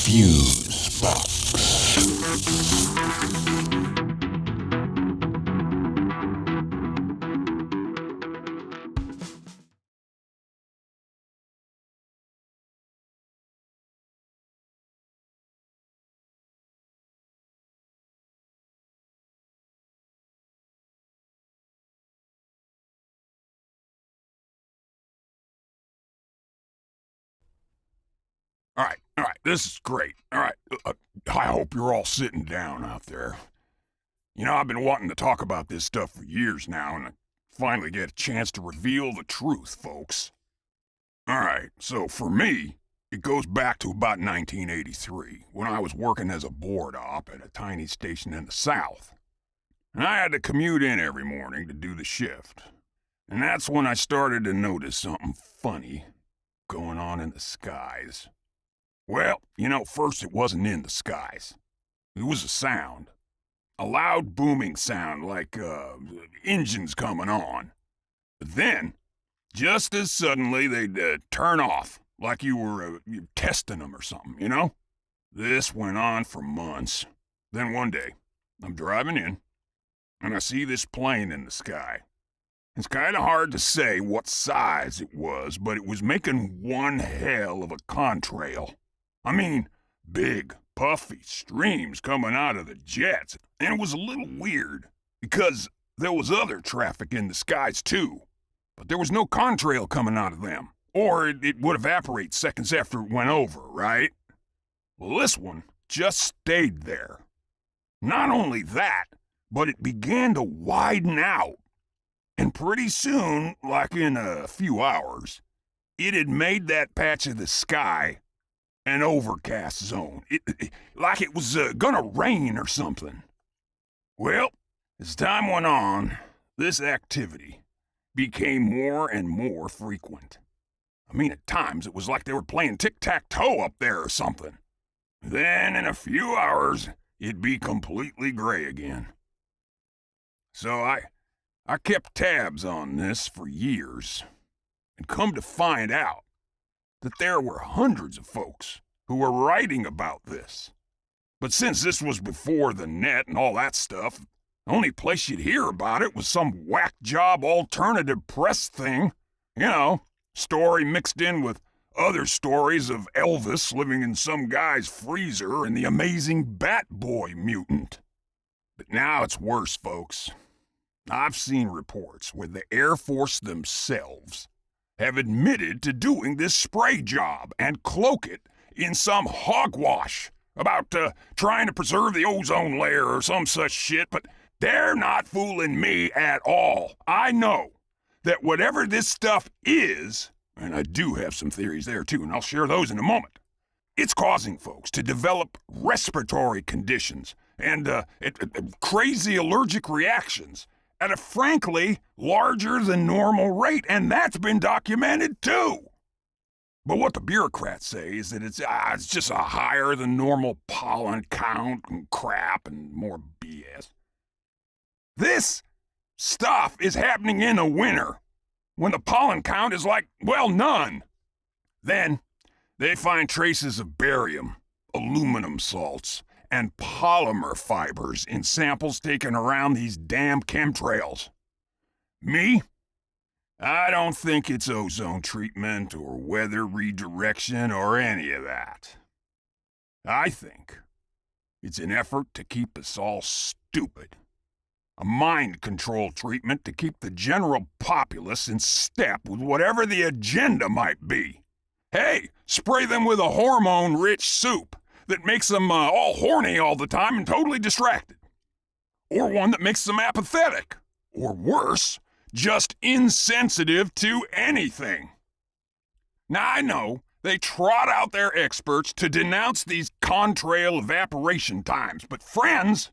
Fusebox. All right, this is great. All right, I hope you're all sitting down out there. You know, I've been wanting to talk about this stuff for years now, and I finally get a chance to reveal the truth, folks. All right, so for me, it goes back to about 1983, when I was working as a board op at a tiny station in the South. And I had to commute in every morning to do the shift. And that's when I started to notice something funny going on in the skies. Well, you know, first it wasn't in the skies. It was a sound. A loud booming sound like, engines coming on. But then, just as suddenly they'd turn off, like you were testing them or something, you know? This went on for months. Then one day, I'm driving in, and I see this plane in the sky. It's kind of hard to say what size it was, but it was making one hell of a contrail. I mean, big, puffy streams coming out of the jets. And it was a little weird, because there was other traffic in the skies too. But there was no contrail coming out of them, or it would evaporate seconds after it went over, right? Well, this one just stayed there. Not only that, but it began to widen out. And pretty soon, like in a few hours, it had made that patch of the sky an overcast zone. Like it was gonna rain or something. Well, as time went on, this activity became more and more frequent. I mean, at times it was like they were playing tic-tac-toe up there or something. Then in a few hours, it'd be completely gray again. So I kept tabs on this for years, and come to find out that there were hundreds of folks who were writing about this. But since this was before the net and all that stuff, the only place you'd hear about it was some whack job alternative press thing. You know, story mixed in with other stories of Elvis living in some guy's freezer and the amazing Bat Boy mutant. But now it's worse, folks. I've seen reports where the Air Force themselves have admitted to doing this spray job and cloak it in some hogwash about trying to preserve the ozone layer or some such shit, but they're not fooling me at all. I know that whatever this stuff is, and I do have some theories there too, and I'll share those in a moment, it's causing folks to develop respiratory conditions and crazy allergic reactions at a frankly larger than normal rate, and that's been documented too. But what the bureaucrats say is that it's just a higher than normal pollen count and crap and more BS. This stuff is happening in the winter, when the pollen count is like, well, none. Then they find traces of barium, aluminum salts, and polymer fibers in samples taken around these damn chemtrails. Me? I don't think it's ozone treatment or weather redirection or any of that. I think it's an effort to keep us all stupid. A mind control treatment to keep the general populace in step with whatever the agenda might be. Hey, spray them with a hormone-rich soup that makes them all horny all the time and totally distracted. Or one that makes them apathetic. Or worse, just insensitive to anything. Now I know they trot out their experts to denounce these contrail evaporation times, but friends,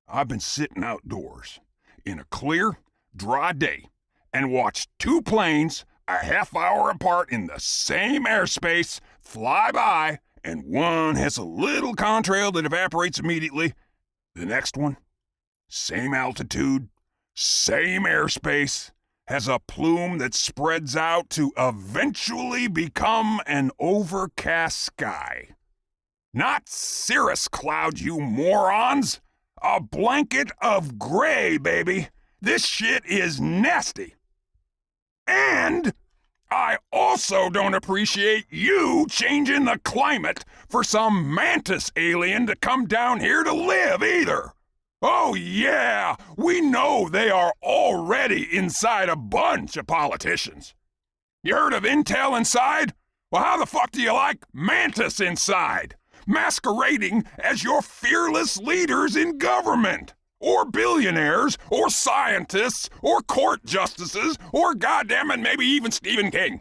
I've been sitting outdoors in a clear, dry day and watched two planes a half hour apart in the same airspace fly by, and one has a little contrail that evaporates immediately. The next one, same altitude, same airspace, has a plume that spreads out to eventually become an overcast sky. Not cirrus clouds, you morons! A blanket of gray, baby! This shit is nasty! And I also don't appreciate you changing the climate for some mantis alien to come down here to live either! Oh yeah, we know they are already inside a bunch of politicians. You heard of Intel inside? Well, how the fuck do you like Mantis inside? Masquerading as your fearless leaders in government, or billionaires, or scientists, or court justices, or goddamn it, maybe even Stephen King.